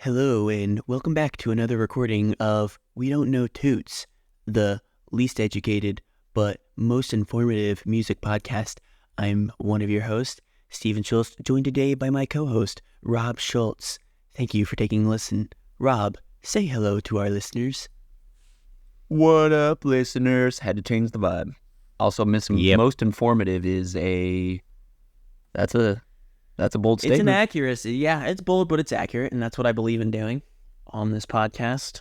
Hello, and welcome back to another recording of We Don't Know Toots, the least educated but most informative music podcast. I'm one of your hosts, Stephen Schultz, joined today by my co-host, Rob Schultz. Thank you for taking a listen. Rob, say hello to our listeners. What up, listeners? Had to change the vibe. Also, most informative is that's a bold statement. It's an accuracy. Yeah, it's bold, but it's accurate, and that's what I believe in doing on this podcast.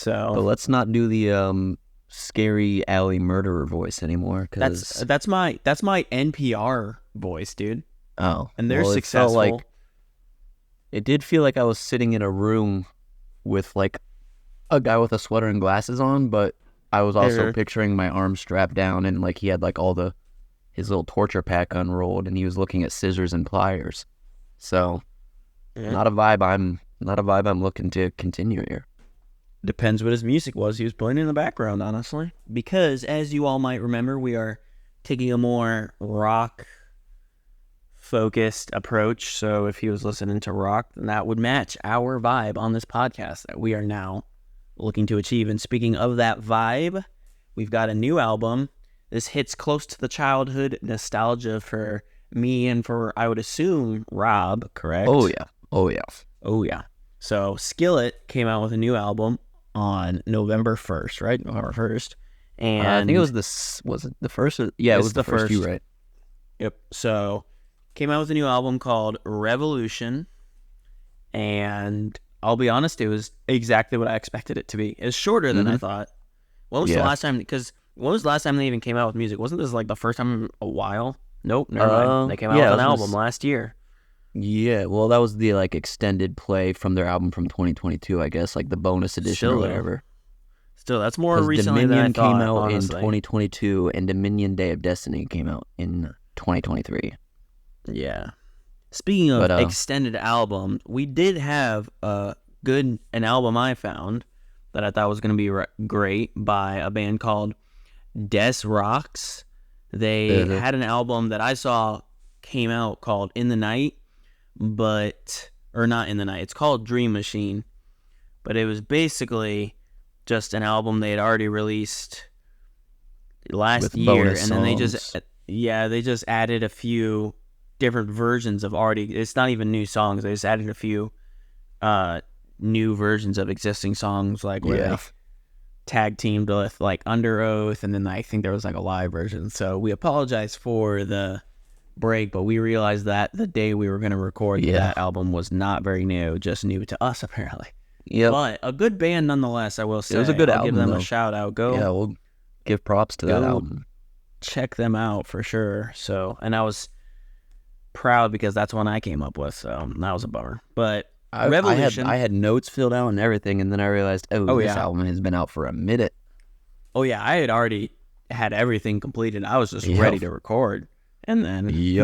But let's not do the scary alley murderer voice anymore. Cause that's my NPR voice, dude. Oh, and they're successful. It did feel like I was sitting in a room with like a guy with a sweater and glasses on, but I was also picturing my arms strapped down and like he had like all his little torture pack unrolled and he was looking at scissors and pliers. So not a vibe I'm looking to continue here. Depends what his music was he was playing in the background, honestly. Because as you all might remember, we are taking a more rock focused approach. So if he was listening to rock, then that would match our vibe on this podcast that we are now looking to achieve. And speaking of that vibe, we've got a new album. This hits close to the childhood nostalgia for me and for, I would assume, Rob, correct? Oh yeah. So Skillet came out with a new album on November 1st, right? November 1st. And I think it was was it the first? Yeah, it was the first. You right? Yep. So came out with a new album called Revolution, and I'll be honest, it was exactly what I expected it to be. It's shorter than I thought. When was the last time? Because when was the last time they even came out with music? Wasn't this like the first time in a while? Nope, never mind. They came out with an album last year. Yeah, well, that was the like extended play from their album from 2022, I guess, like the bonus edition or whatever. Still, that's more recently Dominion than I thought, came out honestly. in 2022, and Dominion Day of Destiny came out in 2023. Yeah. Speaking of extended album, we did have an album I found that I thought was going to be great by a band called Des Rocks. They had an album that I saw came out called In the Night, or not In the Night. It's called Dream Machine, but it was basically just an album they had already released last year, and then they just added a few different versions of it's not even new songs. They just added a few new versions of existing songs, like where they tag teamed with like Under Oath, and then I think there was like a live version. So we apologize for the break, but we realized that the day we were going to record that album was not very new, just new to us apparently. Yeah, but a good band nonetheless. I will say it was a good I'll album. Give them though. a shout out. We'll give props to that album. Check them out for sure. So, and I was proud because that's one I came up with. So that was a bummer. But Revolution, I had notes filled out and everything, and then I realized, this album has been out for a minute. Oh yeah, I had already had everything completed. I was just ready to record, and then we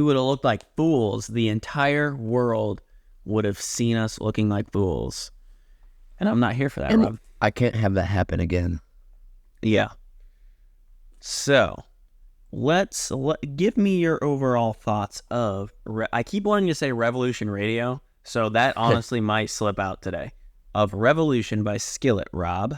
would have looked like fools. The entire world would have seen us looking like fools, and I'm not here for that, Rob. I can't have that happen again. Yeah. So, give me your overall thoughts of. I keep wanting to say Revolution Radio, so that honestly might slip out today. Of Revolution by Skillet, Rob.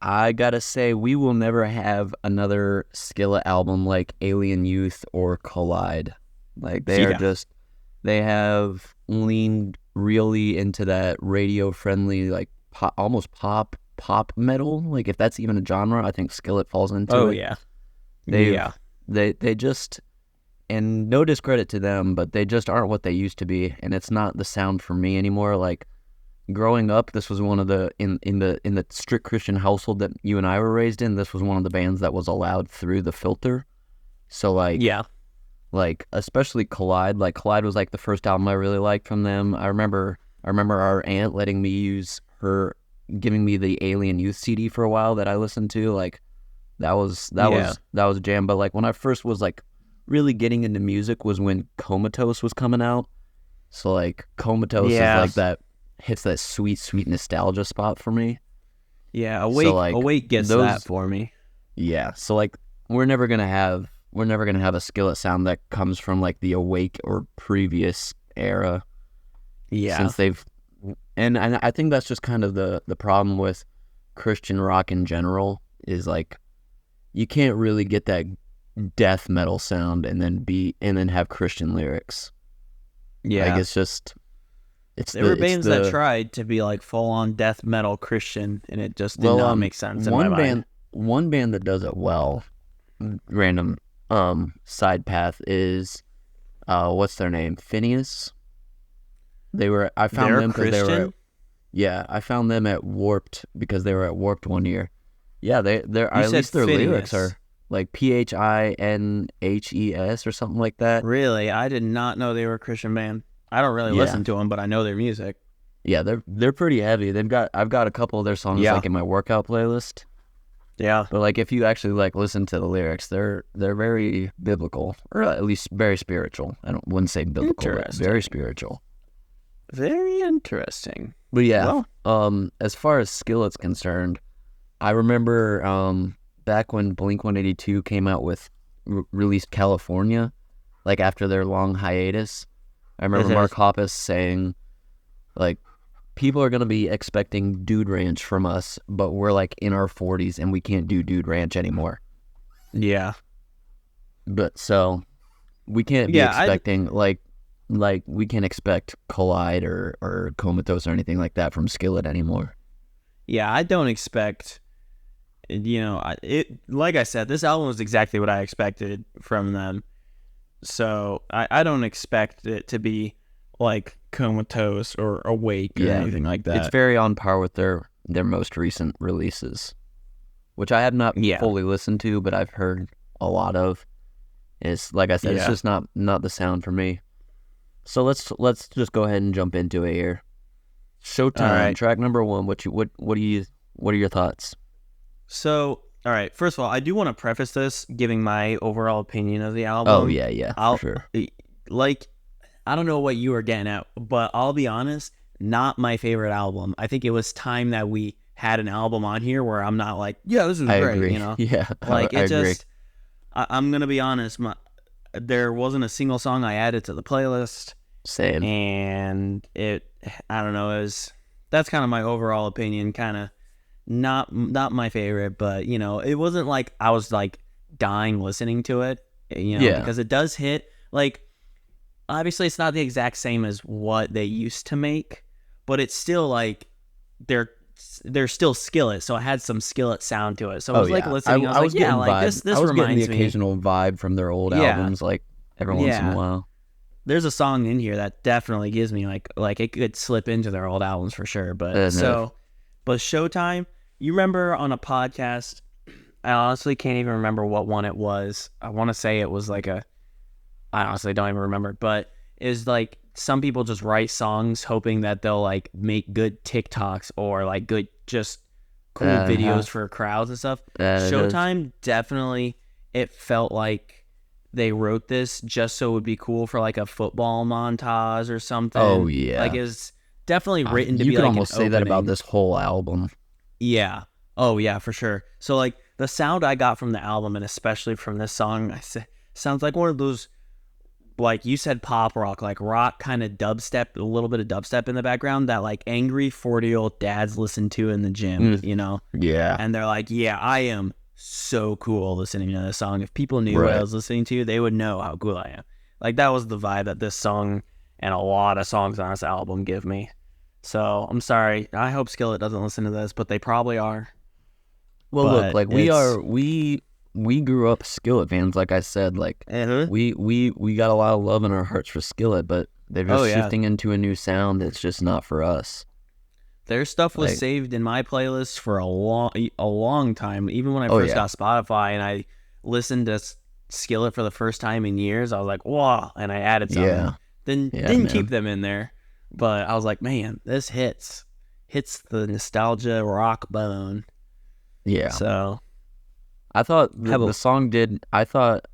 I gotta say, we will never have another Skillet album like Alien Youth or Collide. Like they have leaned really into that radio-friendly, like almost pop metal. Like if that's even a genre, I think Skillet falls into it. They just, and no discredit to them, but they just aren't what they used to be, and it's not the sound for me anymore. Like growing up, this was one of the in the strict Christian household that you and I were raised in. This was one of the bands that was allowed through the filter. So like especially Collide. Like Collide was like the first album I really liked from them. I remember our aunt letting me use giving me the Alien Youth CD for a while that I listened to. Like that was a jam. But like when I first was like really getting into music was when Comatose was coming out. So like Comatose is like that. Hits that sweet nostalgia spot for me. Yeah, Awake gets that for me. Yeah, so like we're never gonna have a Skillet sound that comes from like the Awake or previous era. Yeah. Since they've, and I think that's just kind of the problem with Christian rock in general is like, you can't really get that death metal sound and then have Christian lyrics. Yeah. Like, it's just, there were bands that tried to be like full on death metal Christian, and it just did not make sense in my mind. One band that does it well, random side path, is what's their name? Phineas. I found them because they were I found them at Warped because they were at Warped one year. Yeah, they're at least their Phineas. lyrics are like Phinhes or something like that. Really? I did not know they were a Christian band. I don't really listen to them, but I know their music. Yeah, they're pretty heavy. I've got a couple of their songs like in my workout playlist. Yeah. But like if you actually like listen to the lyrics, they're very biblical, or at least very spiritual. Wouldn't say biblical, but very spiritual. Very interesting. But yeah, as far as Skillet's concerned, I remember back when Blink-182 came out with released California, like after their long hiatus. I remember Mark Hoppus saying, like, people are going to be expecting Dude Ranch from us, but we're like in our 40s and we can't do Dude Ranch anymore. Yeah. But so we can't be expecting like we can't expect Collide or Comatose or anything like that from Skillet anymore. Yeah, I don't expect, like I said, this album was exactly what I expected from them. So I don't expect it to be like Comatose or Awake or anything like that. It's very on par with their most recent releases, which I have not fully listened to, but I've heard a lot of. It's like I said, it's just not the sound for me. So let's just go ahead and jump into it here. Showtime, track number 1. What are your thoughts? So, all right. First of all, I do want to preface this giving my overall opinion of the album. Oh yeah, for sure. Like, I don't know what you were getting at, but I'll be honest, not my favorite album. I think it was time that we had an album on here where I'm not like, yeah, this is great. Agree. Yeah, like I agree. I'm gonna be honest. There wasn't a single song I added to the playlist. Same. And I don't know. That's kind of my overall opinion. Kind of not my favorite, but it wasn't like I was like dying listening to it. Because it does hit like. Obviously, it's not the exact same as what they used to make, but it's still like they're still Skillet, so it had some Skillet sound to it. So I was like listening. I was like, yeah, like this reminds me. I was getting the occasional vibe from their old albums, like every once in a while. There's a song in here that definitely gives me like it could slip into their old albums for sure. But but Showtime, you remember on a podcast? I honestly can't even remember what one it was. I want to say it was like I honestly don't even remember, but is like some people just write songs hoping that they'll like make good TikToks or like good just cool videos for crowds and stuff. Showtime definitely, it felt like they wrote this just so it would be cool for like a football montage or something. Oh yeah, like it's definitely written to be like. You could almost say that about this whole album. Yeah. Oh yeah, for sure. So like the sound I got from the album and especially from this song, sounds like one of those. Like you said, pop rock, like rock kind of dubstep, a little bit of dubstep in the background that like angry 40-year-old dads listen to in the gym, Yeah. And they're like, yeah, I am so cool listening to this song. If people knew what I was listening to, they would know how cool I am. Like that was the vibe that this song and a lot of songs on this album give me. So I'm sorry. I hope Skillet doesn't listen to this, but they probably are. Well, look, like we grew up Skillet fans, like I said. Like we got a lot of love in our hearts for Skillet, but they're just shifting into a new sound that's just not for us. Their stuff was saved in my playlist for a long time. Even when I first got Spotify and I listened to Skillet for the first time in years, I was like, wow, and I added something. Yeah. Didn't keep them in there, but I was like, man, this hits the nostalgia rock bone. Yeah. So I thought the song did. I thought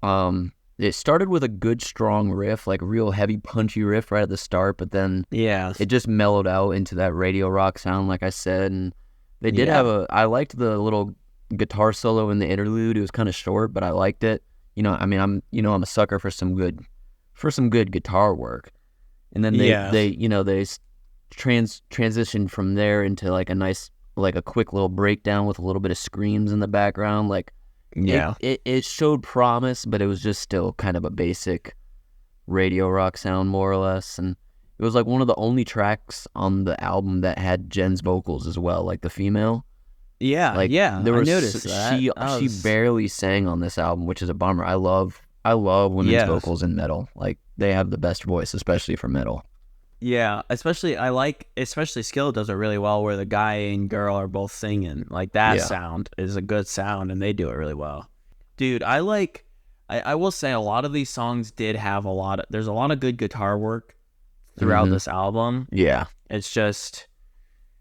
it started with a good strong riff, like real heavy punchy riff right at the start, but then it just mellowed out into that radio rock sound, like I said. And they did have I liked the little guitar solo in the interlude. It was kind of short, but I liked it. I'm I'm a sucker for some good guitar work. And then they transitioned from there into like a nice, like a quick little breakdown with a little bit of screams in the background. Like, it showed promise, but it was just still kind of a basic radio rock sound, more or less. And it was like one of the only tracks on the album that had Jen's vocals as well, like the female. Yeah, like, yeah, there was, I noticed that. She barely sang on this album, which is a bummer. I love women's vocals in metal. Like, they have the best voice, especially for metal. Yeah, especially Skillet does it really well, where the guy and girl are both singing. Like, that sound is a good sound, and they do it really well. Dude, I will say a lot of these songs did have there's a lot of good guitar work throughout this album. Yeah. It's just...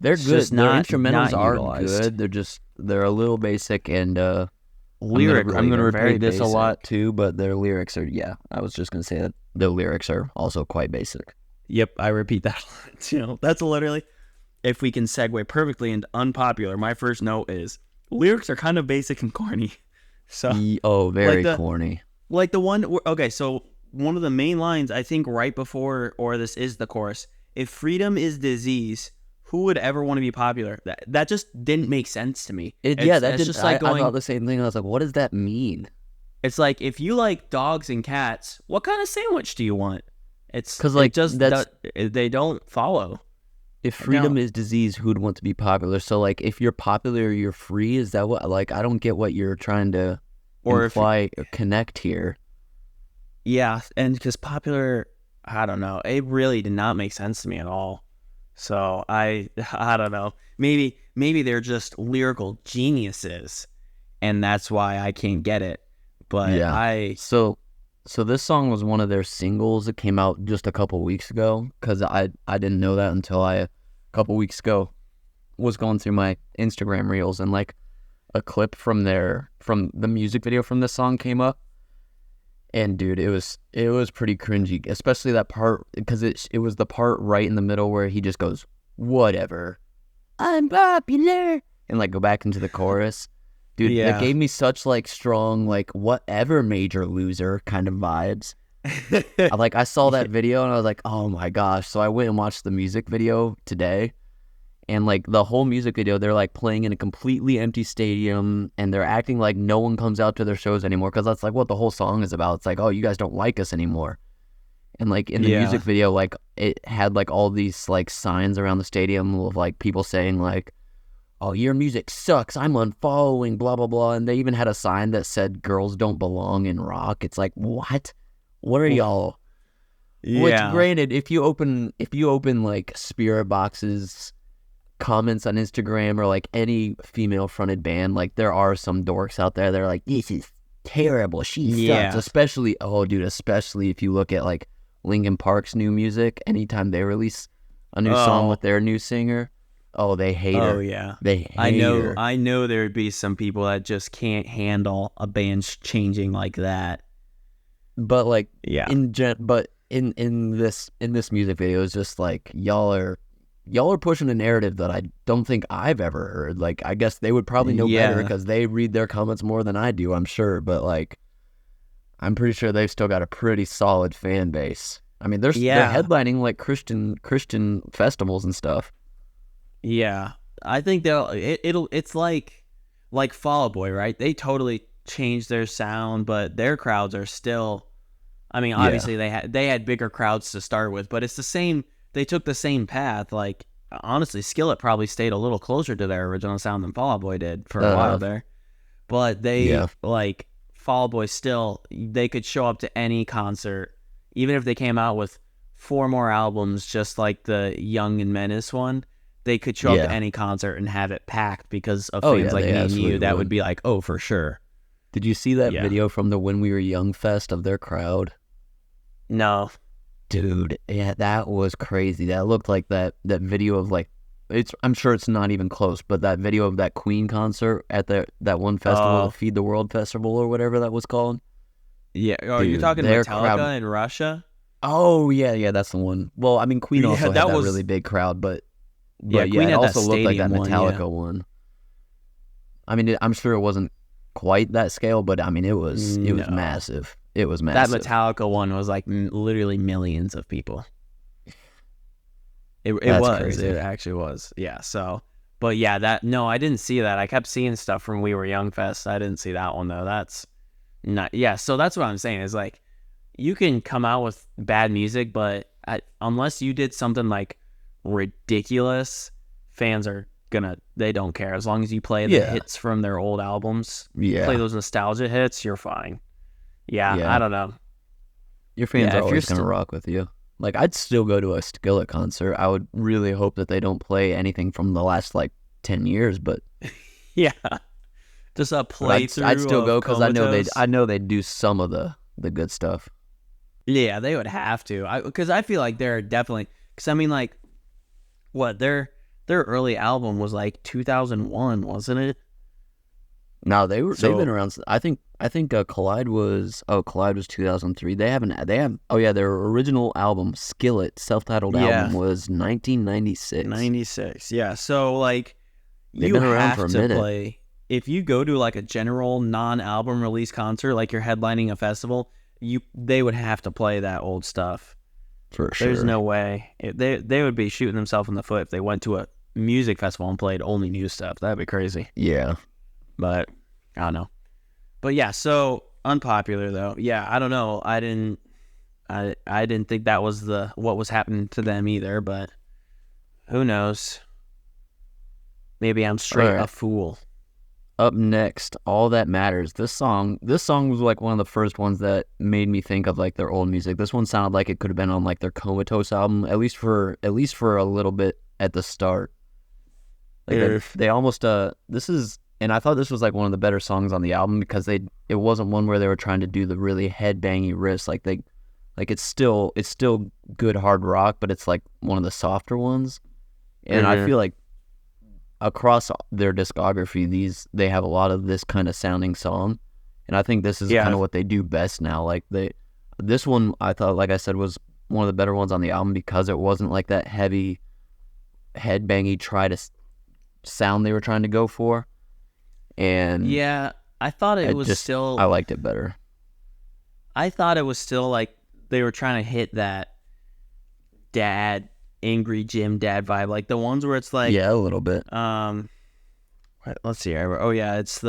They're it's good. just Their not instrumentals are utilized. good. They're a little basic, and lyrically, I'm gonna very repeat this basic. a lot too, but their lyrics are, I was just gonna say that the lyrics are also quite basic. Yep, I repeat that a lot too. That's literally, if we can segue perfectly into unpopular, my first note is lyrics are kind of basic and corny. So very corny. Like the one, okay, so one of the main lines, I think right before, or this is the chorus, if freedom is disease, who would ever want to be popular? That just didn't make sense to me. Just like I thought the same thing. I was like, what does that mean? It's like, if you like dogs and cats, what kind of sandwich do you want? It's because they don't follow. If freedom is disease, who'd want to be popular? So like, if you're popular, you're free. Is that what? Like, I don't get what you're trying to imply or connect here. Yeah, and because popular, I don't know. It really did not make sense to me at all. So I don't know. Maybe they're just lyrical geniuses, and that's why I can't get it. But So this song was one of their singles that came out just a couple weeks ago, because I didn't know that until a couple weeks ago was going through my Instagram reels, and like a clip from the music video from this song came up. And dude, it was pretty cringy, especially that part, because it was the part right in the middle where he just goes, whatever, I'm popular, and like go back into the chorus. Dude, that gave me such like strong, like, whatever, major loser kind of vibes. I saw that video and I was like, oh my gosh. So I went and watched the music video today. And like the whole music video, they're like playing in a completely empty stadium, and they're acting like no one comes out to their shows anymore, because that's like what the whole song is about. It's like, oh, you guys don't like us anymore. And like in the music video, like it had like all these like signs around the stadium of like people saying like, oh, your music sucks, I'm unfollowing, blah, blah, blah. And they even had a sign that said girls don't belong in rock. It's like, what are y'all? Yeah. Which, granted, if you open like Spirit Box's comments on Instagram, or like any female fronted band, like there are some dorks out there that are like, this is terrible, she sucks. Especially if you look at like Linkin Park's new music, anytime they release a new song with their new singer, they hate her. Oh yeah, they hate her. I know there would be some people that just can't handle a band changing like that. But like, in this music video, it's just like, y'all are pushing a narrative that I don't think I've ever heard. Like, I guess they would probably know better, because they read their comments more than I do, I'm sure. But like, I'm pretty sure they've still got a pretty solid fan base. I mean, they're headlining like Christian festivals and stuff. Yeah, I think it's like Fall Out Boy, right? They totally changed their sound, but their crowds are still, I mean, obviously they had bigger crowds to start with, but it's the same. They took the same path. Like, honestly, Skillet probably stayed a little closer to their original sound than Fall Out Boy did for a while there. But they, like, Fall Out Boy still, they could show up to any concert, even if they came out with 4 more albums, just like the Young and Menace one. They could show up to any concert and have it packed because of fans like me and you. That would be like, oh, for sure. Did you see that video from the When We Were Young Fest of their crowd? No. Dude, yeah, that was crazy. That looked like that video of like, I'm sure it's not even close, but that video of that Queen concert at that one festival, the Feed the World Festival or whatever that was called. Yeah, are you talking Metallica in Russia? Oh yeah, that's the one. Well, I mean, Queen also had that really big crowd, but Queen it also looked like that Metallica one. I mean, I'm sure it wasn't quite that scale, but I mean, it was massive. It was massive. That Metallica one was like literally millions of people. It was crazy. It actually was. Yeah. So, but yeah, I didn't see that. I kept seeing stuff from We Were Young Fest. I didn't see that one though. That's not. Yeah. So that's what I'm saying is like, you can come out with bad music, but unless you did something like ridiculous, fans are they don't care. As long as you play the hits from their old albums, play those nostalgia hits, you're fine. Yeah. I don't know. Your fans are always going to rock with you. Like, I'd still go to a Skillet concert. I would really hope that they don't play anything from the last, 10 years, but... yeah. Just a playthrough. I'd still go because I know they'd do some of the good stuff. Yeah, they would have to. Because I feel like they're definitely... Because, I mean, like, what, their early album was, 2001, wasn't it? No, they've been around... I think Collide was 2003. Their original album, Skillet, self-titled album, was 1996. 96, yeah. So, they've been around for a minute. Play... If you go to, a general non-album release concert, like you're headlining a festival... they would have to play that old stuff. For sure. There's no way. They would be shooting themselves in the foot if they went to a music festival and played only new stuff. That'd be crazy. Yeah. But, I don't know. But yeah, so unpopular though. Yeah, I don't know. I didn't think that was what was happening to them either, but who knows? Maybe I'm straight a fool. Up next, All That Matters. This song was one of the first ones that made me think of their old music. This one sounded like it could have been on their Comatose album, at least for a little bit at the start. They almost and I thought this was one of the better songs on the album because it wasn't one where they were trying to do the really headbangy riffs. It's still good hard rock, but it's one of the softer ones. And I feel like across their discography, they have a lot of this kind of sounding song, and I think this is kind of what they do best now. This one, I thought, like I said, was one of the better ones on the album because it wasn't that heavy, headbangy sound they were trying to go for. And yeah, I thought it was still. I liked it better. I thought it was still they were trying to hit that angry Jim dad vibe, the ones where it's a little bit. Let's see. It's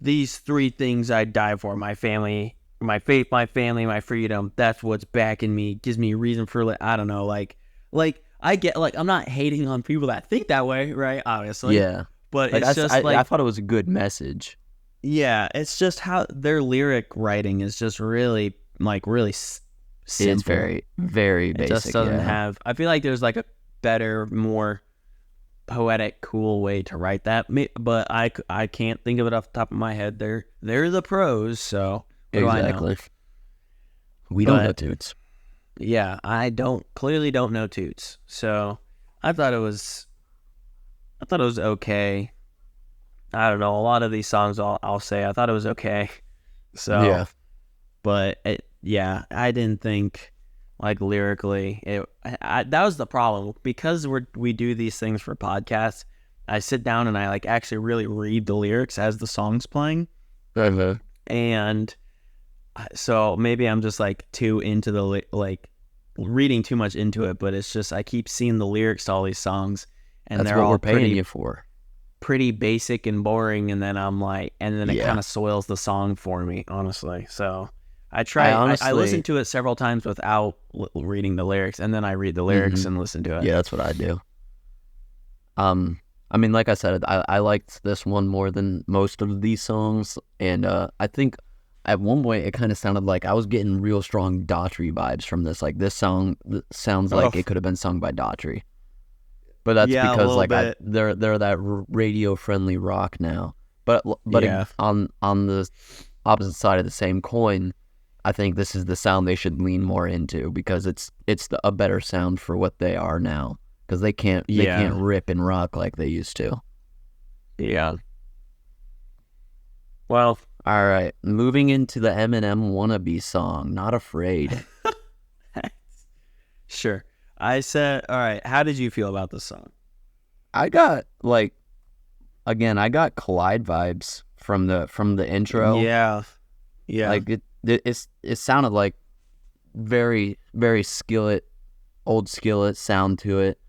these three things I'd die for: my family, my faith, my family, my freedom. That's what's backing me, gives me a reason for I don't know. I get I'm not hating on people that think that way, right? Obviously, yeah. But it's just I thought it was a good message. Yeah, it's just how their lyric writing is just really really simple. It's very, very basic. It just doesn't have... I feel like there's a better, more poetic, cool way to write that. But I can't think of it off the top of my head. They're the pros, so what exactly. do I know? We don't know Toots. Yeah, I clearly don't know Toots. So I thought it was okay. I don't know. A lot of these songs, I'll say, I thought it was okay. So yeah, but I didn't think lyrically. That was the problem because we do these things for podcasts. I sit down and I actually really read the lyrics as the song's playing, and so maybe I'm just too into the reading too much into it. But it's just I keep seeing the lyrics to all these songs, and that's they're what all we're paying you for. Pretty basic and boring, and then it kind of soils the song for me, honestly. So I try. I listen to it several times without reading the lyrics, and then I read the lyrics and listen to it. Yeah, that's what I do. I mean, like I said, I liked this one more than most of these songs, and I think at one point it kind of sounded like I was getting real strong Daughtry vibes from this. This song sounds like it could have been sung by Daughtry. But that's because they're that radio friendly rock now. But on the opposite side of the same coin, I think this is the sound they should lean more into because it's a better sound for what they are now because they can't rip and rock like they used to. Yeah. Well, all right, moving into the Eminem wannabe song, Not Afraid. Sure. I said, all right, how did you feel about this song? I got I got Collide vibes from the intro. Yeah. It sounded like very, very Skillet old Skillet sound to it.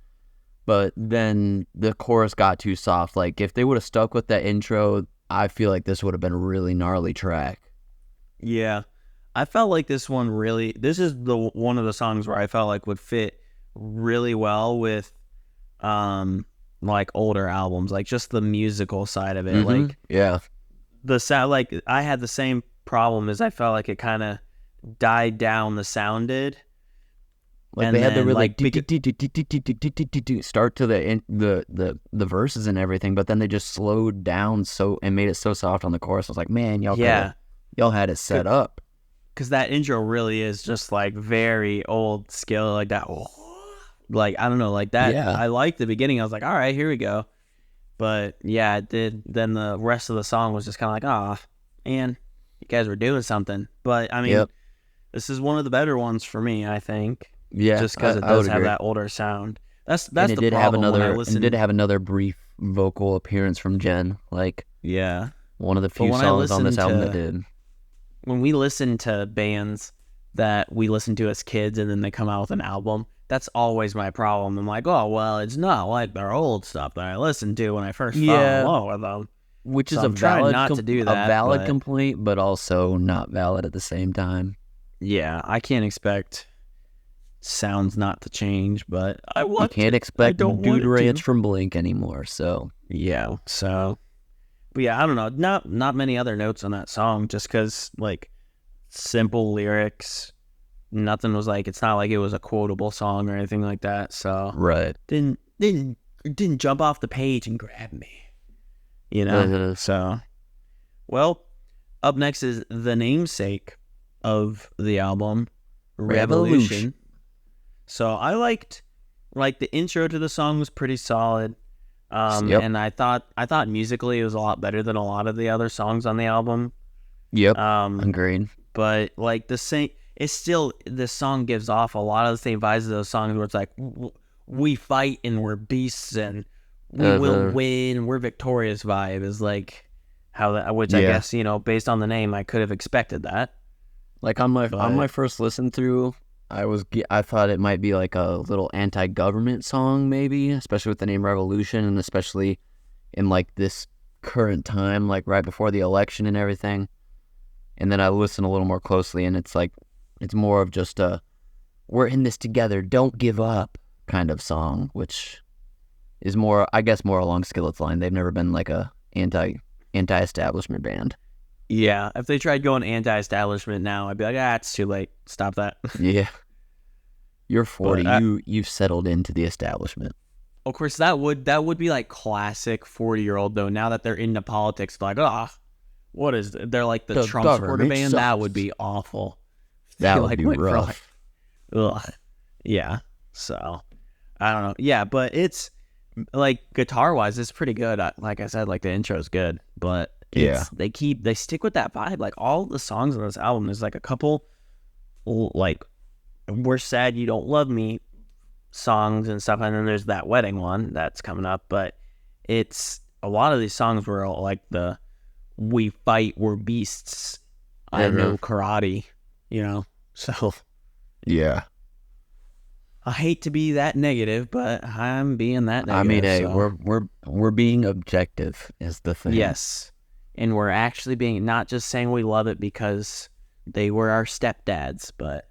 But then the chorus got too soft. Like, if they would have stuck with that intro, I feel like this would have been a really gnarly track. Yeah. I felt like this is one of the songs where I felt like would fit really well with like older albums, like just the musical side of it. Like, yeah. The sound, like, I had the same problem as I felt like it kind of died down, the sound did. Like, they had the really start to the verses and everything, but then they just slowed down and made it so soft on the chorus. I was like, man, y'all had it set up. Because that intro really is just like very old Skillet, like that. Like, I don't know, like that. Yeah. I liked the beginning. I was like, all right, here we go. But yeah, it did. Then the rest of the song was just kind of like, oh, man, you guys were doing something. But I mean, This is one of the better ones for me, I think. Yeah, just because it does have that older sound. That's the problem. It did have another brief vocal appearance from Jen. Like, yeah, one of the few songs on this album that did. When we listen to bands that we listened to as kids and then they come out with an album, that's always my problem. I'm like, oh, well, it's not like their old stuff that I listened to when I first fell in love with them. Which is a valid complaint, but also not valid at the same time. Yeah, I can't expect sounds not to change, but you can't expect Dude Ranch from Blink anymore, so. Yeah, so. But yeah, I don't know. Not many other notes on that song, just because, like, simple lyrics. Nothing was like, it's not like it was a quotable song or anything like that, so. Right. Didn't jump off the page and grab me. You know? So. Well, up next is the namesake of the album, Revolution. So I liked, like, the intro to the song was pretty solid. And I thought musically it was a lot better than a lot of the other songs on the album. Yep. Agreed. But like this song gives off a lot of the same vibes of those songs where it's like, we fight and we're beasts and we will win, we're victorious vibe is like how that, which I guess, you know, based on the name, I could have expected that. Like on my first listen through, I thought it might be like a little anti-government song, maybe, especially with the name Revolution, and especially in like this current time, like right before the election and everything. And then I listened a little more closely, and it's like, it's more of just a, we're in this together, don't give up kind of song, which is more, I guess, more along Skillet's line. They've never been like a anti-establishment band. Yeah, if they tried going anti-establishment now, I'd be like, it's too late. Stop that. Yeah. You're 40. You've settled into the establishment. Of course, that would be like classic 40-year-old, though. Now that they're into politics, they're like, what is it? They're like the Trump supporter band? Sucks. That would be awful. That would be rough. Yeah, so, I don't know. Yeah, but it's, like, guitar-wise, it's pretty good. Like I said, like, the intro's good, but they stick with that vibe. Like, all the songs on this album, there's like a couple, like, We're Sad You Don't Love Me songs and stuff, and then there's that wedding one that's coming up, but it's a lot of these songs were all like the we fight, we're beasts, I know karate, you know, so yeah. I hate to be that negative, but I'm being that negative. I mean, hey, we're being objective is the thing. Yes. And we're actually being, not just saying we love it because they were our stepdads, but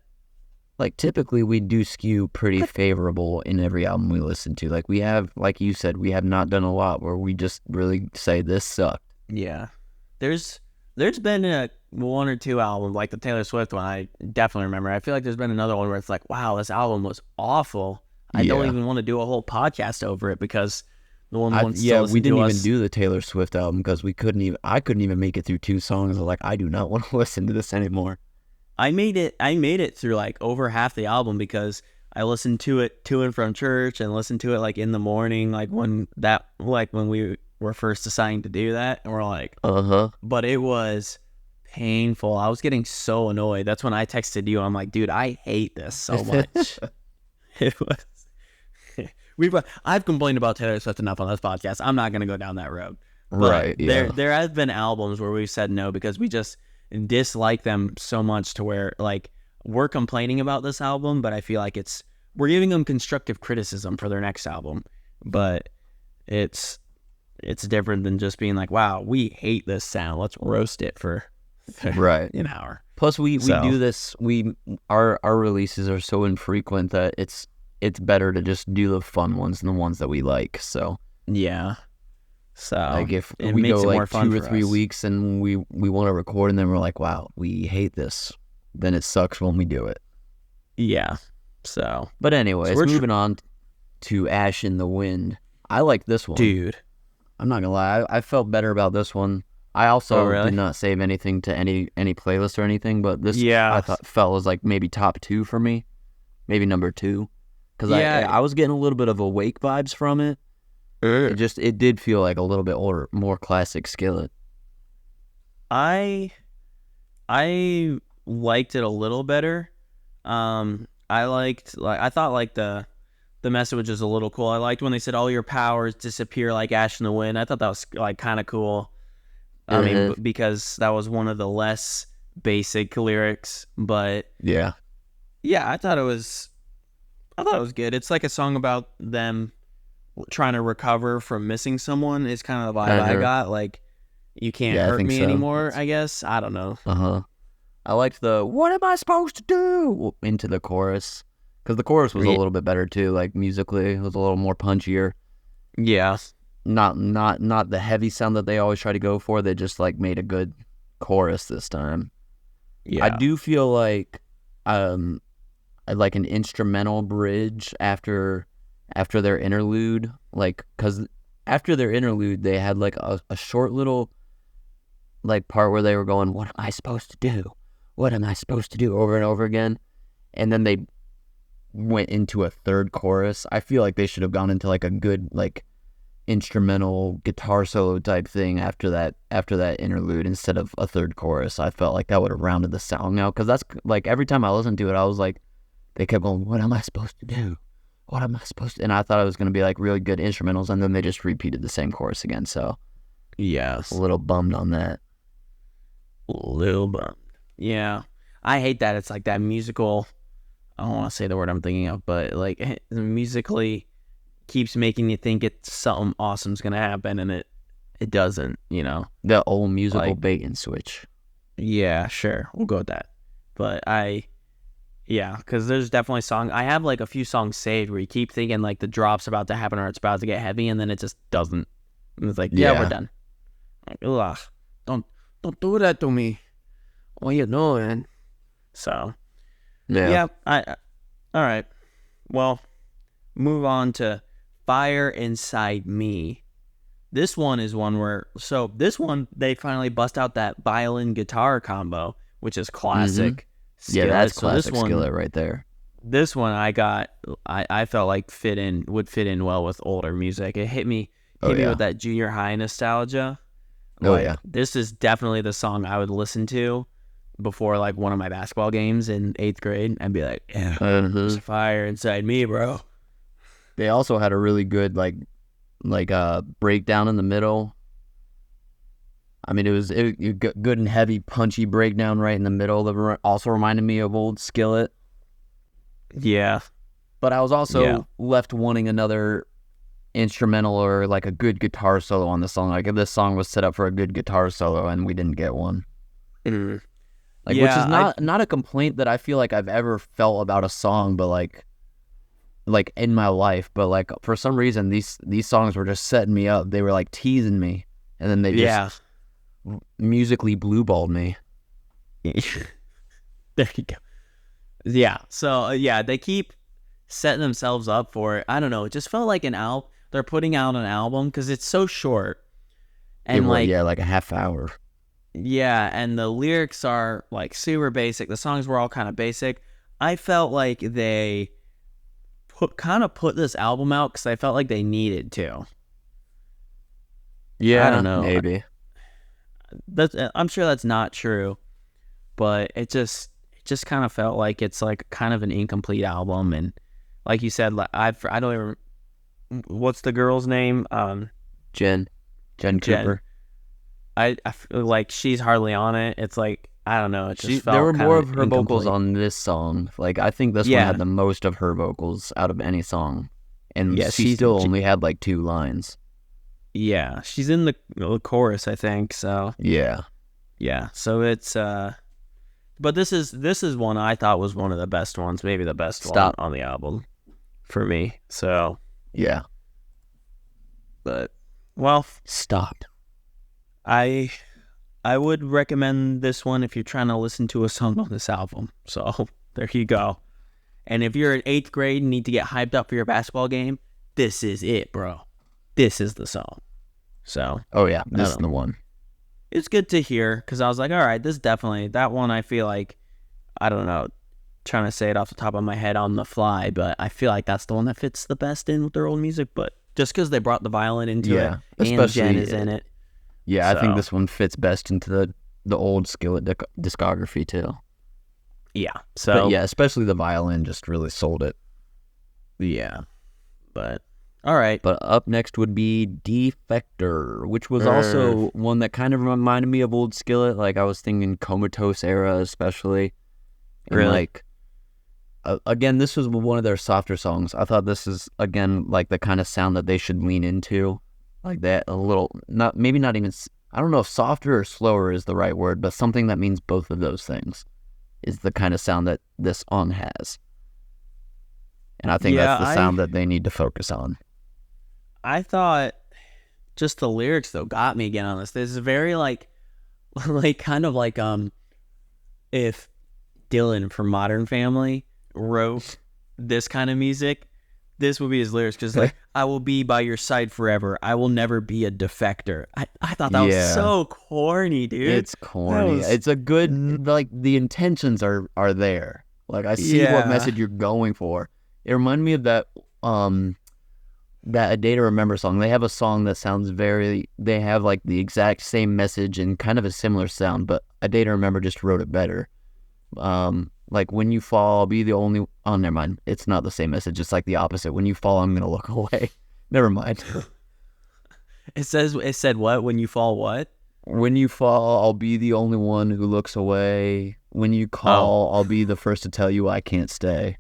like typically we do skew pretty favorable in every album we listen to. Like we have, like you said, we have not done a lot where we just really say this sucked. Yeah. There's been one or two albums, like the Taylor Swift one, I definitely remember. I feel like there's been another one where it's like, wow, this album was awful. I don't even want to do a whole podcast over it because no one wants to listen to us. We didn't even do the Taylor Swift album because I couldn't even make it through 2 songs. I was like, I do not want to listen to this anymore. I made it through like over half the album because I listened to it to and from church and listened to it like in the morning, like when we were first deciding to do that, and we're like, but it was painful. I was getting so annoyed. That's when I texted you. I'm like, dude, I hate this so much. It was. I've complained about Taylor Swift enough on this podcast. I'm not going to go down that road. But right. Yeah. There have been albums where we've said no because we just dislike them so much to where like we're complaining about this album, but I feel like it's we're giving them constructive criticism for their next album, but it's different than just being like, wow, we hate this sound, let's roast it for right an hour. Plus we do this, our releases are so infrequent that it's better to just do the fun ones and the ones that we like. So yeah, so like if it we makes go it more like fun 2 or for 3 us. weeks and we want to record and then we're like, wow, we hate this, then it sucks when we do it. Yeah. So, but anyways, moving on to Ash in the Wind. I like this one, dude. I'm not gonna lie, I felt better about this one. I also did not save anything to any playlist or anything, but this I felt was like maybe top 2 for me, maybe number 2, because I was getting a little bit of Awake vibes from it. It did feel like a little bit older, more classic Skillet. I liked it a little better. I thought like the message was a little cool. I liked when they said all your powers disappear like ash in the wind. I thought that was like kind of cool. I mean, because that was one of the less basic lyrics, but yeah, I thought it was good. It's like a song about them trying to recover from missing someone. Is kind of the vibe I got. Like, you can't hurt me anymore, I guess. I don't know. I liked the "What am I supposed to do?" into the chorus, because the chorus was a little bit better too. Like musically, it was a little more punchier. Yeah. Not the heavy sound that they always try to go for. They just like made a good chorus this time. Yeah. I do feel like like an instrumental bridge after their interlude, like, because after their interlude they had like a short little like part where they were going, "What am I supposed to do? What am I supposed to do?" over and over again, and then they went into a third chorus. I feel like they should have gone into like a good like instrumental guitar solo type thing after that interlude instead of a third chorus. I felt like that would have rounded the song out, because that's like every time I listened to it I was like, they kept going, "What am I supposed to do? What am I supposed to?" And I thought it was going to be like really good instrumentals, and then they just repeated the same chorus again. So yeah, a little bummed on that. A little bummed. Yeah, I hate that. It's like that musical, I don't want to say the word I'm thinking of, but like musically keeps making you think it's something awesome's gonna happen, and it doesn't, you know. The old musical like, bait and switch. Yeah, sure, we'll go with that. But because there's definitely songs. I have like a few songs saved where you keep thinking like the drop's about to happen or it's about to get heavy, and then it just doesn't. And it's like, yeah, we're done. Like, ugh, don't do that to me. What you doing? So yeah. All right. Well, move on to Fire Inside Me. This one is one where, they finally bust out that violin guitar combo, which is classic. Skillet. Yeah, that's classic Skillet right there. This one I felt like would fit in well with older music. It hit me with that junior high nostalgia. This is definitely the song I would listen to before like one of my basketball games in 8th grade. I'd be like, yeah, there's fire inside me, bro. They also had a really good like breakdown in the middle. I mean, it was good and heavy, punchy breakdown right in the middle. That also reminded me of old Skillet. Yeah, but I was also left wanting another instrumental or like a good guitar solo on the song. Like if this song was set up for a good guitar solo and we didn't get one. Mm-hmm. Which is not a complaint that I feel like I've ever felt about a song, but like in my life, but like for some reason these songs were just setting me up. They were like teasing me, and then they just musically blue-balled me. There you go. Yeah. So they keep setting themselves up for it. I don't know. It just felt like they're putting out an album because it's so short, and like a half hour. Yeah, and the lyrics are like super basic. The songs were all kind of basic. I felt like they put this album out because I felt like they needed to. Yeah, I don't know. Maybe. I'm sure that's not true, but it just kind of felt like it's like kind of an incomplete album. And like you said, I don't even. What's the girl's name? Jen Cooper. I feel like she's hardly on it. It's like I don't know. It just felt there were more of her incomplete. vocals on this song. Like, I think this one had the most of her vocals out of any song. And she still only had like 2 lines. Yeah, she's in the chorus, I think. So yeah. So it's but this is one I thought was one of the best ones, maybe the best one on the album for me. So yeah. But well, stop. I would recommend this one if you're trying to listen to a song on this album. So there you go. And if you're in 8th grade and need to get hyped up for your basketball game, this is it, bro. This is the song. So. Oh, yeah. This is the one. It's good to hear because I was like, all right, this is definitely that one. I feel like, I don't know, trying to say it off the top of my head on the fly, but I feel like that's the one that fits the best in with their old music. But just because they brought the violin into it and Jen is in it. Yeah, so. I think this one fits best into the old Skillet discography too. Yeah. So but yeah, especially the violin just really sold it. Yeah. But all right. But up next would be Defector, which was also one that kind of reminded me of old Skillet. Like I was thinking Comatose era especially. And really? Like again, this was one of their softer songs. I thought this is again like the kind of sound that they should lean into. Like that a little not even I don't know if softer or slower is the right word, but something that means both of those things is the kind of sound that this song has. And I think that's the sound that they need to focus on. I thought just the lyrics though got me again on this. This is very like kind of like if Dylan from Modern Family wrote this kind of music, this would be his lyrics because like I will be by your side forever. I will never be a defector. I thought that was so corny, dude. It's corny. It's a good like the intentions are there. Like I see what message you're going for. It reminded me of that that A Day to Remember song. They have a song that sounds they have like the exact same message and kind of a similar sound, but A Day to Remember just wrote it better. Like when you fall, I'll be the only. Oh, never mind. It's not the same message. It's like the opposite. When you fall, I'm gonna look away. Never mind. It said what? When you fall, what? When you fall, I'll be the only one who looks away. When you call, I'll be the first to tell you I can't stay.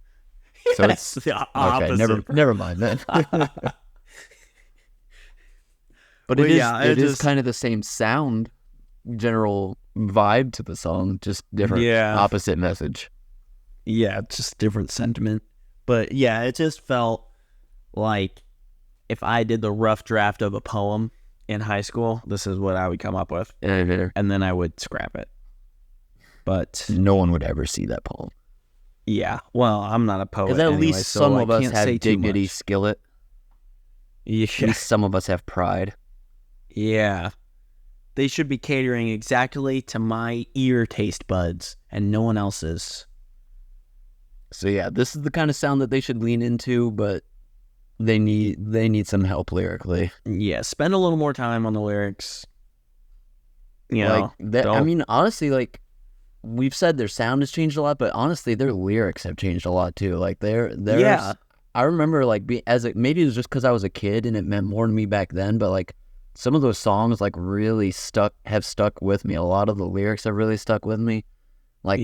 So it's the opposite. Okay. Never mind then. But it is kind of the same sound, general vibe to the song, just different, opposite message. Yeah, just different sentiment. But yeah, it just felt like if I did the rough draft of a poem in high school, this is what I would come up with. And then I would scrap it. But no one would ever see that poem. Yeah. Well, I'm not a poet. Because at least some of us have dignity, Skillet. Yeah. At least some of us have pride. Yeah. They should be catering exactly to my ear taste buds and no one else's. So yeah, this is the kind of sound that they should lean into, but they need some help lyrically. Yeah, spend a little more time on the lyrics. You know, I mean, honestly, like we've said, their sound has changed a lot, but honestly, their lyrics have changed a lot too. Like I remember like maybe it was just because I was a kid and it meant more to me back then, but like some of those songs like really have stuck with me. A lot of the lyrics have really stuck with me. Like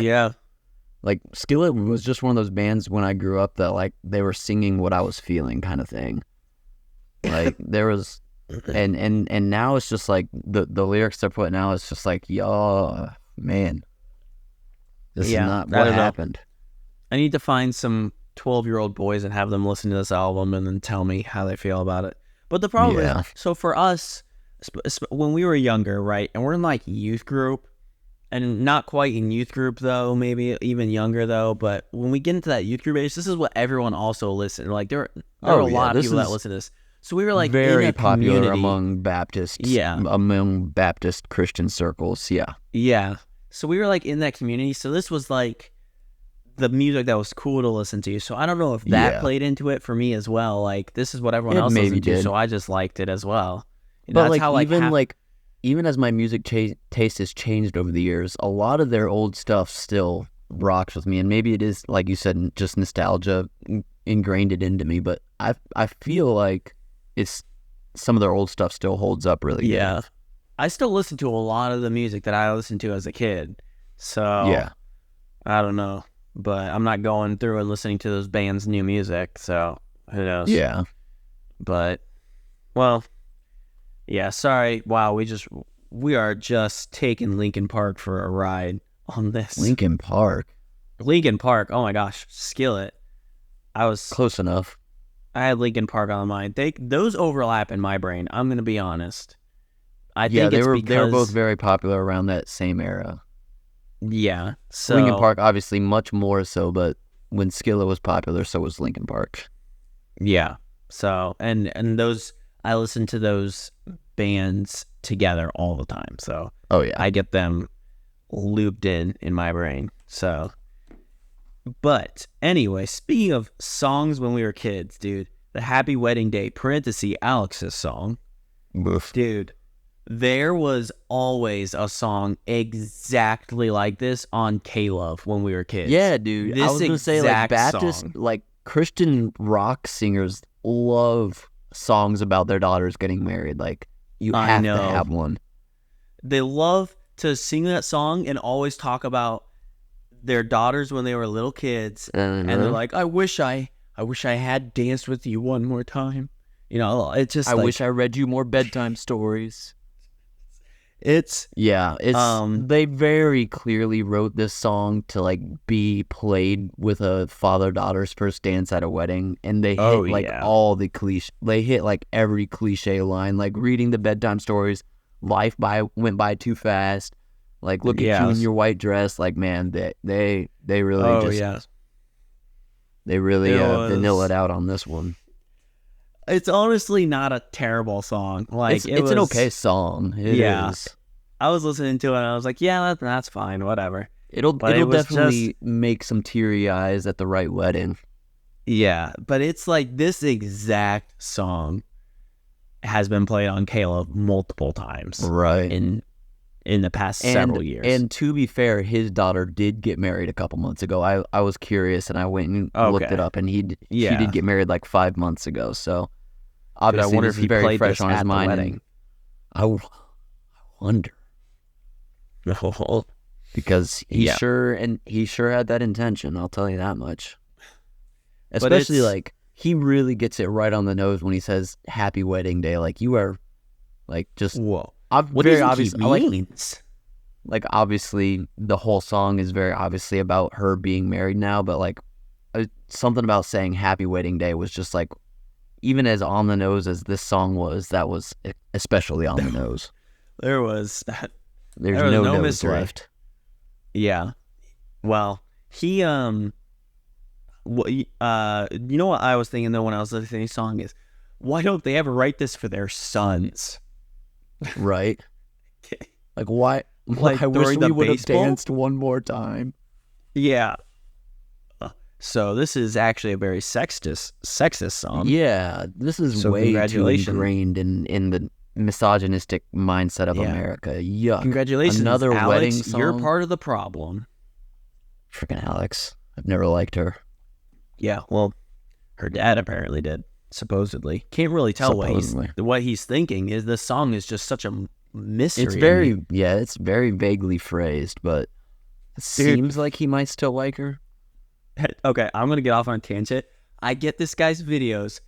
Like Skillet was just one of those bands when I grew up that like they were singing what I was feeling kind of thing. Like there was and now it's just like the lyrics they're putting out, it's just like, yo, man. This is not what happened. I need to find some 12-year-old boys and have them listen to this album and then tell me how they feel about it. But the problem is, so for us, when we were younger, right, and we're in like youth group, and not quite in youth group though, maybe even younger though, but when we get into that youth group age, this is what everyone also listened. Like there are a lot of people that listen to this. So we were like very in a popular community. among Baptist Christian circles. Yeah. So we were like in that community. So this was like the music that was cool to listen to. So I don't know if that played into it for me as well. Like this is what everyone else listened to, so I just liked it as well. You know, but even as my music taste has changed over the years, a lot of their old stuff still rocks with me. And maybe it is, like you said, just nostalgia ingrained it into me. But I feel like it's some of their old stuff still holds up really good. I still listen to a lot of the music that I listened to as a kid. So Yeah. I don't know, but I'm not going through and listening to those bands' new music, so who knows? Yeah. But well, yeah. Sorry. Wow, we are just taking Linkin Park for a ride on this. Linkin Park. Linkin Park. Oh my gosh, Skillet. Close enough. I had Linkin Park on my mind. Those overlap in my brain. I'm gonna be honest. I think they it's were because both very popular around that same era. yeah. So Linkin Park obviously much more so, but when Skillet was popular, so was Linkin Park. yeah. So and those I listen to those bands together all the time. So Oh yeah. I get them looped in my brain. So but anyway, speaking of songs when we were kids, dude, the Happy Wedding Day parenthesis Alex's song. Oof. Dude, there was always a song exactly like this on K-Love when we were kids. Yeah, dude. I was gonna say like Baptist, song. like Christian rock singers love songs about their daughters getting married. Like you have to have one. They love to sing that song and always talk about their daughters when they were little kids, and they're like, I wish I had danced with you one more time. You know, it's just I wish I read you more bedtime stories. It's they very clearly wrote this song to like be played with a father-daughter's first dance at a wedding, and they hit all the cliche. They hit like every cliche line, like reading the bedtime stories. Life went by too fast. Like look at you in your white dress. Like man, they really they really vanilla it out on this one. It's honestly not a terrible song. Like it's an okay song. It is. I was listening to it and I was like, yeah, that's fine, whatever. It'll definitely make some teary eyes at the right wedding. Yeah, but it's like this exact song has been played on Caleb multiple times. Right. In the past several years. And to be fair, his daughter did get married a couple months ago. I was curious and I went and looked it up, and she did get married like 5 months ago. So obviously, I wonder if he very played fresh this on his at mind. the wedding. I wonder because he sure had that intention. I'll tell you that much. Especially like he really gets it right on the nose when he says "Happy Wedding Day." Like you are, like just whoa. What very obvious. Like obviously, the whole song is very obviously about her being married now. But like something about saying "Happy Wedding Day" was just like, even as on the nose as this song was, that was especially on the nose. There's no nose mystery left. Yeah. Well, he you know what I was thinking though when I was listening to the song is, why don't they ever write this for their sons? Right. Like why? Like I wish we would have baseball? danced one more time. Yeah. So this is actually a very sexist song. Yeah, this is way too ingrained in the misogynistic mindset of America. Yuck. Congratulations, another Alex, wedding song. You're part of the problem. Freaking Alex. I've never liked her. Yeah, well, her dad apparently did. Supposedly. Can't really tell what he's thinking. Is this song is just such a mystery. It's very vaguely phrased, but it seems like he might still like her. Okay, I'm gonna get off on a tangent. I get this guy's videos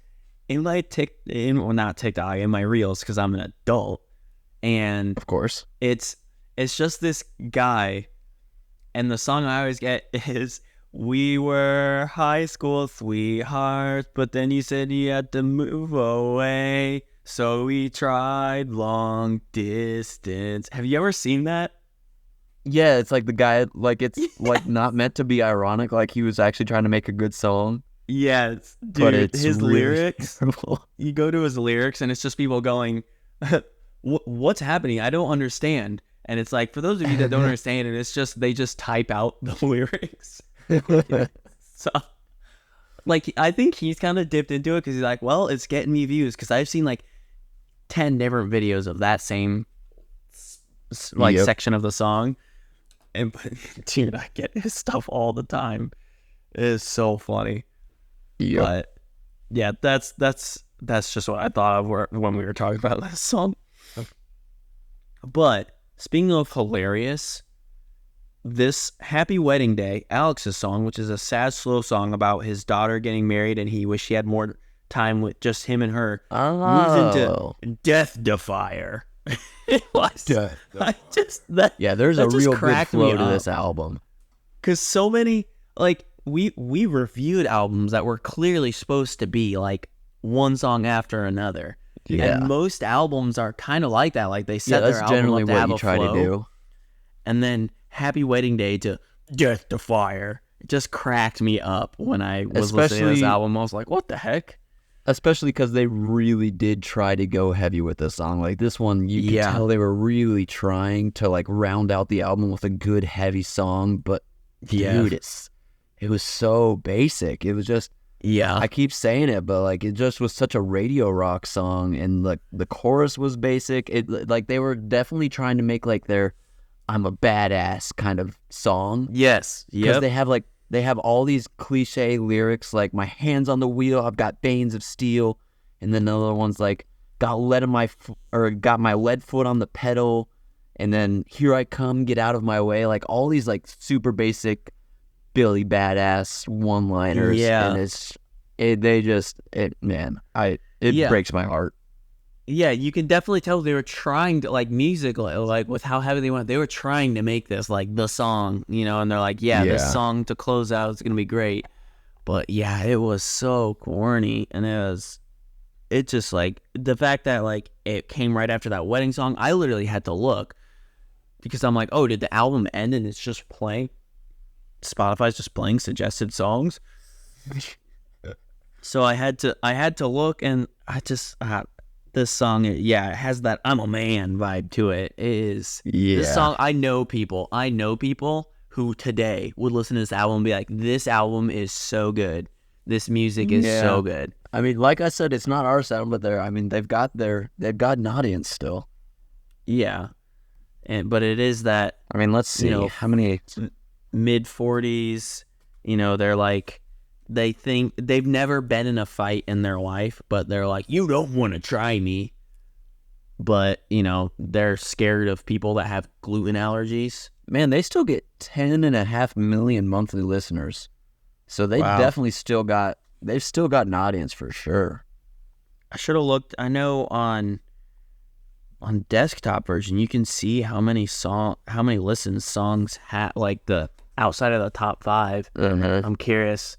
in my not TikTok, in my reels, because I'm an adult, and of course it's just this guy, and the song I always get is, "We were high school sweethearts, but then you said you had to move away, so we tried long distance." Have you ever seen that? Yeah, it's like the guy, like it's like not meant to be ironic, like he was actually trying to make a good song. Yes, dude, but it's his really lyrics, you go to his lyrics and it's just people going, what's happening? I don't understand. And it's like, for those of you that don't understand it, it's just, they just type out the lyrics. So, like, I think he's kind of dipped into it because he's like, well, it's getting me views, because I've seen like 10 different videos of that same section of the song. And dude, I get his stuff all the time. It is so funny. Yep. But yeah, that's just what I thought of when we were talking about this song. But speaking of hilarious, this Happy Wedding Day, Alex's song, which is a sad, slow song about his daughter getting married and he wished he had more time with just him and her, moves into Death Defier. It was. There's a real good flow to this album. Because so many, like, we reviewed albums that were clearly supposed to be, like, one song after another. Yeah. And most albums are kind of like that. Like, they set their album up to have a flow. That's generally what you try to do. And then Happy Wedding Day to Death Defier. It just cracked me up when I was listening to this album. I was like, what the heck? Especially because they really did try to go heavy with this song. Like, this one, you could tell they were really trying to, like, round out the album with a good, heavy song. But, dude, it was so basic. It was just, I keep saying it, but, like, it just was such a radio rock song. And, like, the chorus was basic. Like, they were definitely trying to make, like, their I'm a badass kind of song. Yes. Because they have all these cliche lyrics like my hands on the wheel, I've got veins of steel, and then the other one's like got my lead foot on the pedal, and then here I come, get out of my way. Like all these like super basic Billy Badass one-liners. Yeah, and it breaks my heart. Yeah, you can definitely tell they were trying to, like, musically, like, with how heavy they went, they were trying to make this, like, the song, you know, and they're like, this song to close out is going to be great. But, yeah, it was so corny, and it just, like, the fact that, like, it came right after that wedding song, I literally had to look, because I'm like, oh, did the album end and it's just playing? Spotify's just playing suggested songs? So I had to look, and I just... this song, it has that I'm a man vibe to it. It is this song. I know people who today would listen to this album and be like, this album is so good. This music is so good. I mean, like I said, it's not our sound, but they've got an audience still. Yeah. But it is that, I mean, let's see how many mid 40s, they're like, they think they've never been in a fight in their life, but they're like, you don't want to try me. But, they're scared of people that have gluten allergies. Man, they still get 10.5 million monthly listeners. So they definitely they've still got an audience for sure. I should have looked. I know on desktop version, you can see how many listens songs have, like the outside of the top 5. Mm-hmm. I'm curious.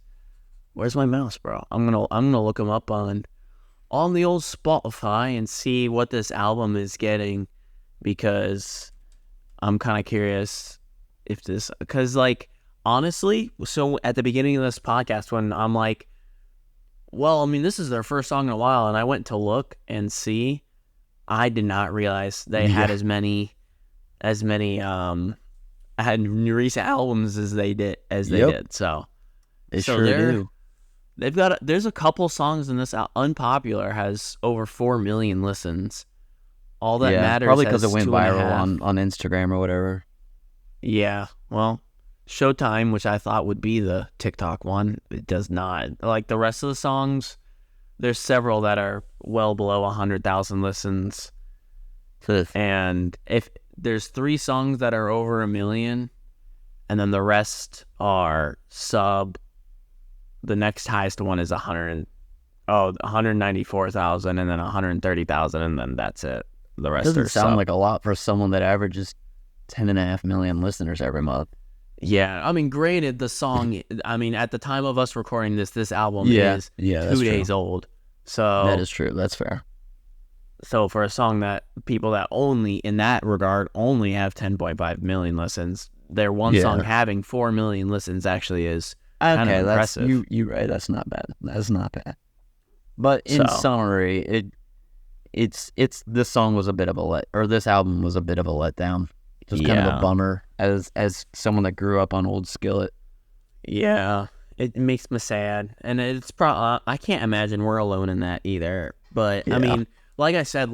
Where's my mouse, bro? I'm gonna look them up on the old Spotify and see what this album is getting, because I'm kind of curious because like honestly, so at the beginning of this podcast when I'm like, well, I mean, this is their first song in a while, and I went to look and see, I did not realize they had as many had recent albums as they did. So they sure do. There's a couple songs in this Unpopular has over 4 million listens. All that matters, probably because it went viral on Instagram or whatever. Yeah, well, Showtime, which I thought would be the TikTok one, it does not. Like the rest of the songs, there's several that are well below 100,000 listens. And if there's 3 songs that are over 1 million, and then the rest are sub. The next highest one is 194,000, and then 130,000, and then that's it. The rest doesn't sound like a lot for someone that averages 10.5 million listeners every month. Yeah, I mean, granted, the song. I mean, at the time of us recording this album is 2 days old. So that is true. That's fair. So for a song that people that only in that regard only have 10.5 million listens, their one song having 4 million listens actually is. Okay, that's you right. That's not bad. But in summary, this song was a bit of this album was a bit of a letdown. Just kind of a bummer as someone that grew up on old Skillet. Yeah, it makes me sad, and it's probably I can't imagine we're alone in that either. But I mean, like I said,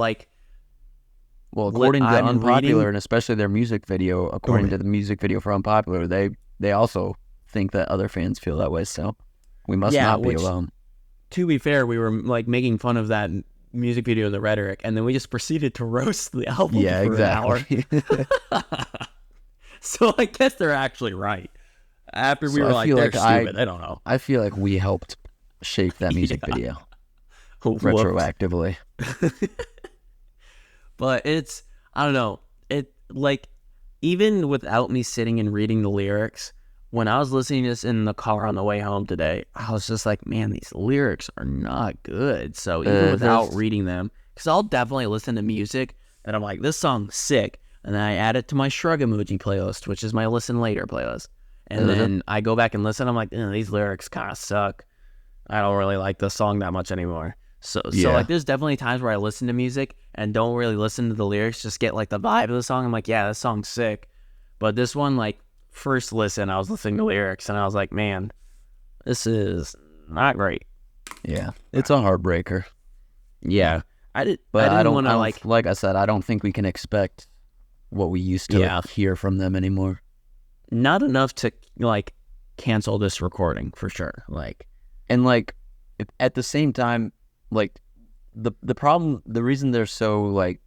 according to Unpopular, and especially their music video, according to the music video for Unpopular, they also think that other fans feel that way, so we must not be alone. To be fair, we were like making fun of that music video, the rhetoric, and then we just proceeded to roast the album for an hour. So I guess they're actually right. After we were like, they're stupid. I don't know. I feel like we helped shape that music video retroactively. But it's, I don't know. It, like, even without me sitting and reading the lyrics, when I was listening to this in the car on the way home today, I was just like, man, these lyrics are not good. So even without reading them, because I'll definitely listen to music and I'm like, this song's sick. And then I add it to my Shrug Emoji playlist, which is my Listen Later playlist. And then I go back and listen. I'm like, these lyrics kind of suck. I don't really like this song that much anymore. So like, there's definitely times where I listen to music and don't really listen to the lyrics, just get like the vibe of the song. I'm like, yeah, this song's sick. But this one, like, first listen, I was listening to lyrics and I was like, man, this is not great. Yeah, it's a heartbreaker. Yeah, I didn't want to, like I said, I don't think we can expect what we used to hear from them anymore. Not enough to like cancel this recording for sure. Like, and like at the same time, like the reason they're so like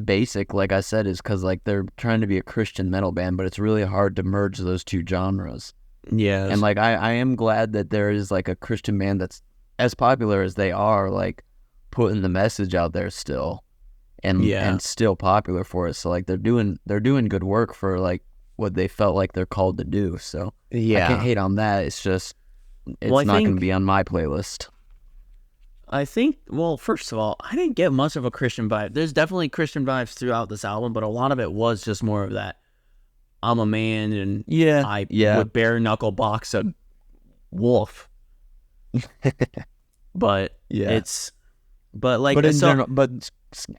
basic, like I said, is because like they're trying to be a Christian metal band, but it's really hard to merge those two genres. Yeah, and like I am glad that there is like a Christian band that's as popular as they are, like putting the message out there still, and still popular for us. So like they're doing good work for like what they felt like they're called to do. So I can't hate on that. It's just not going to be on my playlist. I think, well, first of all, I didn't get much of a Christian vibe. There's definitely Christian vibes throughout this album, but a lot of it was just more of that, I'm a man and I would bare knuckle box a wolf. But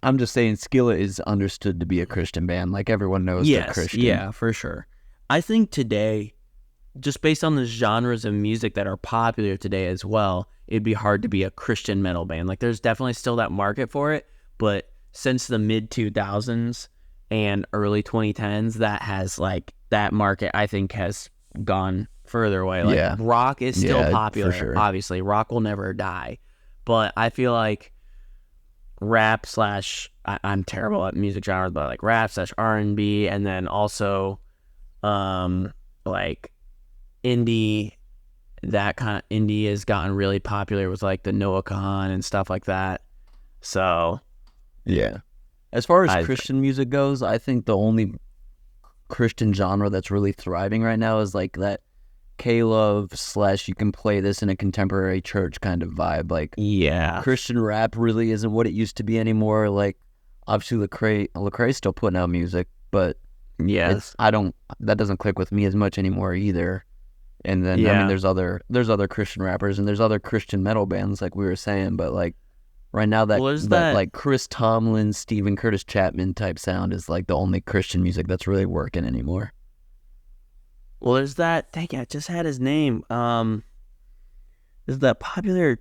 I'm just saying Skillet is understood to be a Christian band. Like everyone knows they're Christian. Yeah, for sure. I think today, just based on the genres of music that are popular today as well, it'd be hard to be a Christian metal band. Like there's definitely still that market for it, but since the mid 2000s and early 2010s, that market I think has gone further away. Like rock is still popular. For sure. Obviously, rock will never die, but I feel like rap / I'm terrible at music genres, but like rap / R&B, and then also like indie, that kind of indie has gotten really popular with like the Noah Kahan and stuff like that. So yeah, as far as Christian music goes, I think the only Christian genre that's really thriving right now is like that K-Love / you can play this in a contemporary church kind of vibe. Like Christian rap really isn't what it used to be anymore. Like obviously Lecrae's still putting out music, but that doesn't click with me as much anymore either. And then I mean there's other Christian rappers and there's other Christian metal bands like we were saying, but like right now that like Chris Tomlin, Stephen Curtis Chapman type sound is like the only Christian music that's really working anymore. Well, there's that. Dang it, I just had his name. There's that popular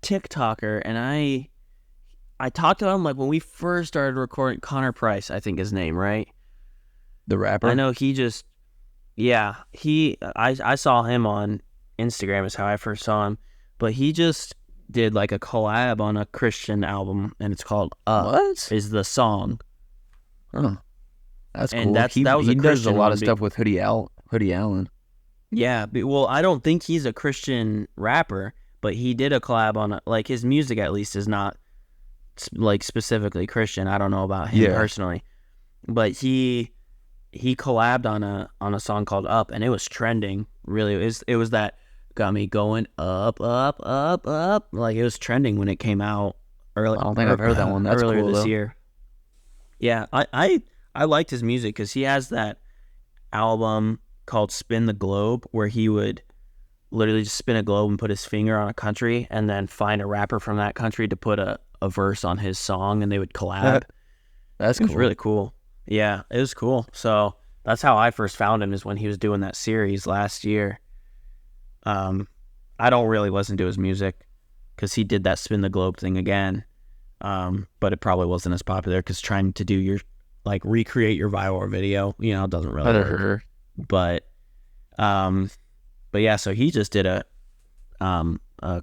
TikToker, and I talked to him like when we first started recording. Connor Price, I think his name, right? The rapper. I know he just. Yeah, I saw him on Instagram is how I first saw him, but he just did like a collab on a Christian album, and it's called What? Is the song. Oh, that's and cool. He does a lot of stuff with Hoodie Allen. Yeah, well, I don't think he's a Christian rapper, but he did a collab on like his music at least is not like specifically Christian. I don't know about him personally, but he collabed on a song called Up, and it was trending. Really, it was that got me going up, up, up, up. Like it was trending when it came out early. I don't think I've heard that one. That's earlier cool, this though. year. Yeah, I liked his music because he has that album called Spin the Globe where he would literally just spin a globe and put his finger on a country and then find a rapper from that country to put a verse on his song, and they would collab. That's cool. It was really cool. Yeah, it was cool. So that's how I first found him, is when he was doing that series last year. I don't really listen to his music because he did that Spin the Globe thing again. But it probably wasn't as popular because trying to do your, like, recreate your viral video, you know, doesn't really work. But yeah, so he just did a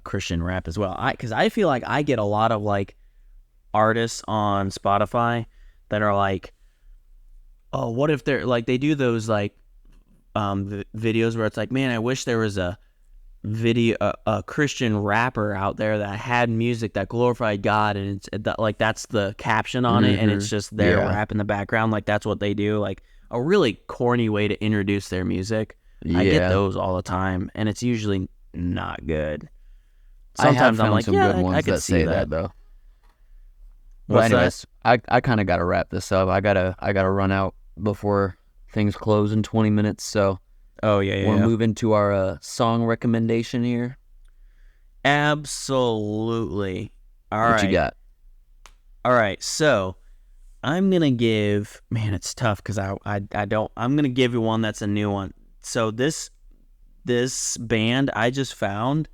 Christian rap as well. Because I feel like I get a lot of, like, artists on Spotify that are, like, oh, what if they're like they do those like videos where it's like, man, I wish there was a a Christian rapper out there that had music that glorified God, and like that's the caption on it, and it's just their rap in the background. Like that's what they do. Like a really corny way to introduce their music. I get those all the time, and it's usually not good. Sometimes I'm like, some good ones I could see that though. Well, anyways, I kind of got to wrap this up. I gotta run out before things close in 20 minutes. So, we'll move into our song recommendation here. Absolutely. All right. What you got? All right. So, I'm gonna give. Man, it's tough because I don't. I'm gonna give you one that's a new one. So this band I just found,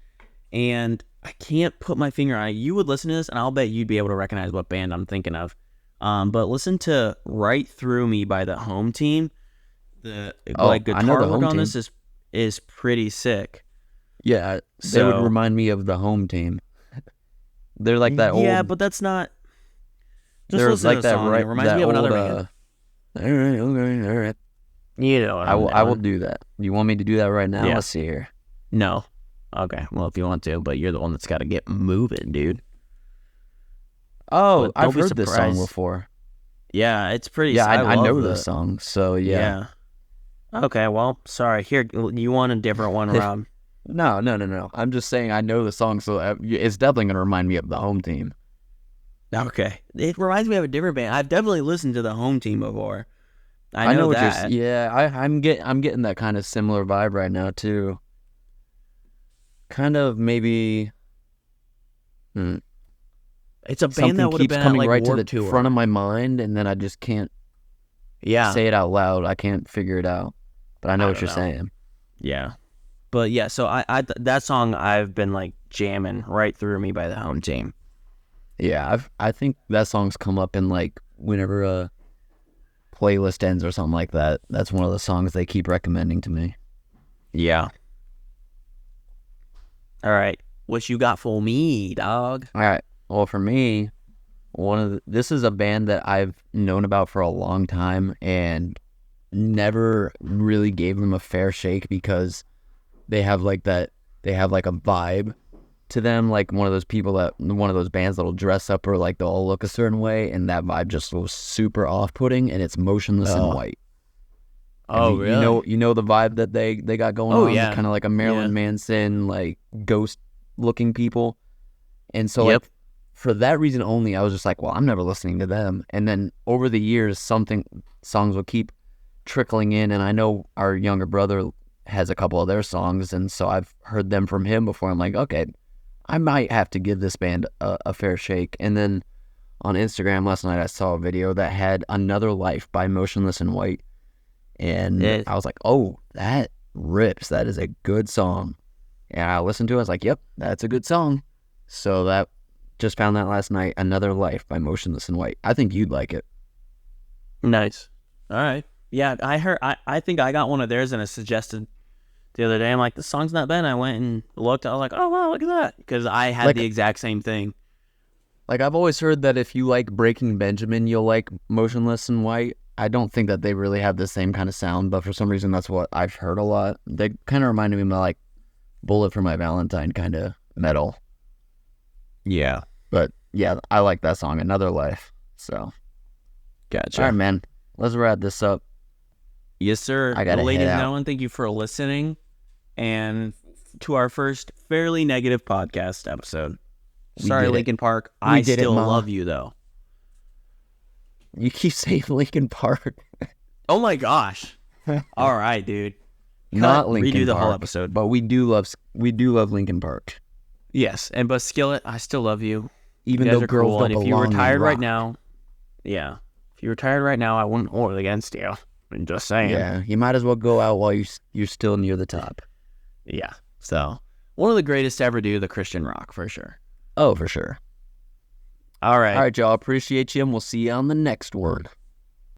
and I can't put my finger on it. You would listen to this, and I'll bet you'd be able to recognize what band I'm thinking of. But listen to "Right Through Me" by the Home Team. The guitar work on this is pretty sick. Yeah, they would remind me of the Home Team. They're like that old. Yeah, but that's not. Just listen like to the that. Song. Right, it reminds me of another band. All right. You know, I will do that. You want me to do that right now? Yeah. Let's see here. No. Okay. Well, if you want to, but you're the one that's got to get moving, dude. Oh, I've heard this song before. Yeah, it's pretty. Yeah, I know this song. So yeah. Okay. Well, sorry. Here, you want a different one, Rob? No. I'm just saying I know the song, so it's definitely gonna remind me of the Home Team. Okay. It reminds me of a different band. I've definitely listened to the Home Team before. I know that. I'm getting that kind of similar vibe right now too. Kind of maybe. It's a band that would have been coming at, like, right Warped to the Tour. front of my mind, and then I just can't. Say it out loud. I can't figure it out, but I know what you're saying. Yeah, but yeah. So I that song I've been like jamming "Right Through Me" by the Home Team. Yeah, I think that song's come up in like whenever a playlist ends or something like that. That's one of the songs they keep recommending to me. Yeah. All right, what you got for me, dog? All right. Well, for me, this is a band that I've known about for a long time and never really gave them a fair shake because they have like a vibe to them, like one of those bands that'll dress up or like they'll all look a certain way, and that vibe just was super off-putting, and it's Motionless in White. Really? You know the vibe that they got going on? Yeah. Kind of like a Marilyn Manson, like ghost-looking people. And so like, for that reason only, I was just like, well, I'm never listening to them. And then over the years, songs will keep trickling in, and I know our younger brother has a couple of their songs, and so I've heard them from him before. I'm like, okay, I might have to give this band a fair shake. And then on Instagram last night, I saw a video that had Another Life by Motionless in White, and I was like, oh, that rips. That is a good song. And I listened to it. I was like, yep, that's a good song. So that just found that last night. Another Life by Motionless in White. I think you'd like it. Nice. All right. Yeah, I think I got one of theirs, and I suggested the other day. I'm like, this song's not bad. And I went and looked. I was like, oh wow, look at that, because I had the exact same thing. Like, I've always heard that if you like Breaking Benjamin, you'll like Motionless in White. I don't think that they really have the same kind of sound, but for some reason, that's what I've heard a lot. They kind of reminded me of like Bullet for My Valentine kind of metal. Yeah. But yeah, I like that song, Another Life. So, gotcha. All right, man. Let's wrap this up. Yes, sir. I gotta ladies head and out. gentlemen, thank you for listening, and to our first fairly negative podcast episode. Sorry, Linkin Park. I still love you, though. You keep saying Linkin Park. Oh my gosh! All right, dude. Not Linkin Redo the Park, whole episode. But we do love Linkin Park. Yes, but Skillet, I still love you. Even though girls don't belong in rock. If you retired right now, if you retired right now, I wouldn't hold it against you. I'm just saying. Yeah, you might as well go out while you're still near the top. Yeah. So, one of the greatest to ever do the Christian rock, for sure. Oh, for sure. All right. All right, y'all. Appreciate you, and we'll see you on the next one.